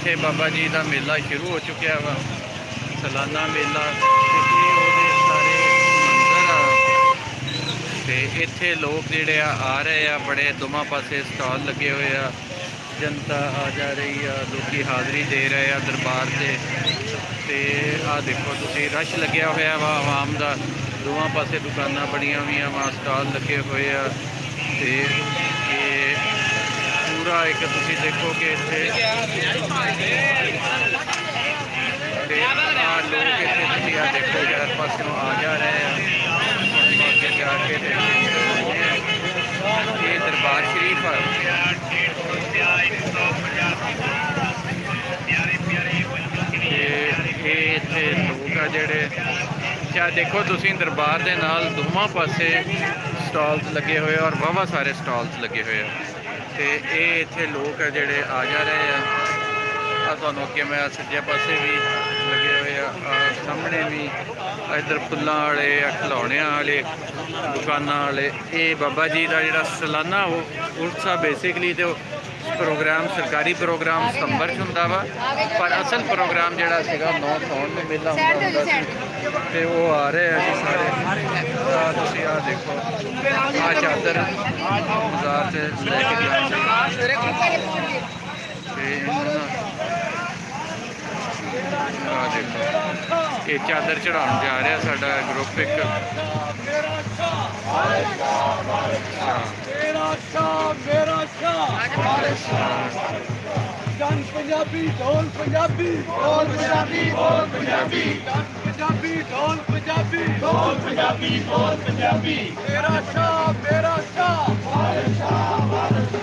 ਇੱਥੇ ਬਾਬਾ ਜੀ ਦਾ ਮੇਲਾ ਸ਼ੁਰੂ ਹੋ ਚੁੱਕਿਆ ਵਾ, ਸਾਲਾਨਾ ਮੇਲਾ। ਇਹ ਉਹਦੇ ਸਾਰੇ ਮੰਦਰ ਆ ਤੇ ਇੱਥੇ ਲੋਕ ਜਿਹੜੇ ਆ ਰਹੇ ਆ, ਬੜੇ ਦੋਵਾਂ ਪਾਸੇ ਸਟਾਲ ਲੱਗੇ ਹੋਏ ਆ, ਜਨਤਾ ਆ ਜਾ ਰਹੀ ਆ, ਲੋਕੀ ਹਾਜ਼ਰੀ ਦੇ ਰਹੇ ਆ ਦਰਬਾਰ ਤੇ ਆ ਦੇਖੋ ਤੁਸੀਂ ਰਸ਼ ਲੱਗਿਆ ਹੋਇਆ ਵਾ ਆਵਾਮ ਦਾ, ਦੋਵਾਂ ਪਾਸੇ ਦੁਕਾਨਾਂ ਬਣੀਆਂ ਹੋਈਆਂ ਵਾ, ਸਟਾਲ ਲੱਗੇ ਹੋਏ ਆ ਤੇ ਇਹ ਪੂਰਾ ਇੱਕ ਤੁਸੀਂ ਦੇਖੋ ਕਿ ਇੱਥੇ ਤੇ ਆ ਲੋਕ ਇੱਥੇ ਤੁਸੀਂ ਆ ਦੇਖੋ ਹਰ ਪਾਸਿਓਂ ਆ ਜਾ ਰਹੇ ਆ, ਅੱਗੇ ਜਾ ਕੇ ਇਹ ਦਰਬਾਰ ਸ਼ਰੀਫ ਆ। ਇਹ ਇੱਥੇ ਲੋਕ ਆ ਜਿਹੜੇ ਚਾਹ ਦੇਖੋ ਤੁਸੀਂ ਦਰਬਾਰ ਦੇ ਨਾਲ ਦੋਵਾਂ ਪਾਸੇ ਸਟਾਲਸ ਲੱਗੇ ਹੋਏ ਔਰ ਵਾਹਵਾ ਸਾਰੇ ਸਟਾਲਸ ਲੱਗੇ ਹੋਏ ਆ ਤੇ ਇਹ ਇੱਥੇ ਲੋਕ ਆ ਜਿਹੜੇ ਆ ਜਾ ਰਹੇ ਆ। ਤੁਹਾਨੂੰ ਅੱਗੇ ਮੈਂ ਸੱਜੇ ਪਾਸੇ ਵੀ ਲੱਗੇ ਹੋਏ ਆ, ਸਾਹਮਣੇ ਵੀ ਇੱਧਰ ਫੁੱਲਾਂ ਵਾਲੇ ਆ, ਖਿਡੌਣਿਆਂ ਵਾਲੇ ਦੁਕਾਨਾਂ ਵਾਲੇ। ਇਹ ਬਾਬਾ ਜੀ ਦਾ ਜਿਹੜਾ ਸਾਲਾਨਾ ਉਰਸ ਆ ਬੇਸਿਕਲੀ ਤੇ ਪ੍ਰੋਗਰਾਮ ਸਰਕਾਰੀ ਪ੍ਰੋਗਰਾਮ ਸਤੰਬਰ 'ਚ ਹੁੰਦਾ ਵਾ, ਪਰ ਅਸਲ ਪ੍ਰੋਗਰਾਮ ਜਿਹੜਾ ਸੀਗਾ 9 ਸਾਉਣ ਨੂੰ ਮੇਲਾ ਹੁੰਦਾ ਸੀ ਤੇ ਉਹ ਆ ਰਹੇ ਆ ਜੀ ਸਾਰੇ। ਤੁਸੀਂ ਆ ਦੇਖੋ ਆ ਚਾਦਰ ਬਾਜ਼ਾਰ 'ਚ ਲੈ ਕੇ ਜਾਂਦੇ ਤੇ ਆ ਦੇਖੋ ਇਹ ਚਾਦਰ ਚੜਾਉਣ ਜਾ ਰਿਹਾ ਸਾਡਾ ਗਰੁੱਪ ਇੱਕ। ਡਨ ਪੰਜਾਬੀ ਢੋਲ ਪੰਜਾਬੀ ਢੋਲ ਪੰਜਾਬੀ ਢੋਲ ਪੰਜਾਬੀ ਡਨ ਪੰਜਾਬੀ ਢੋਲ ਪੰਜਾਬੀ ਢੋਲ ਪੰਜਾਬੀ ਢੋਲ ਪੰਜਾਬੀ ਮੇਰਾ ਸ਼ਾਹ ਮੇਰਾ ਸ਼ਾਹ ਵਾਰਿਸ ਸ਼ਾਹ ਵਾਰਿਸ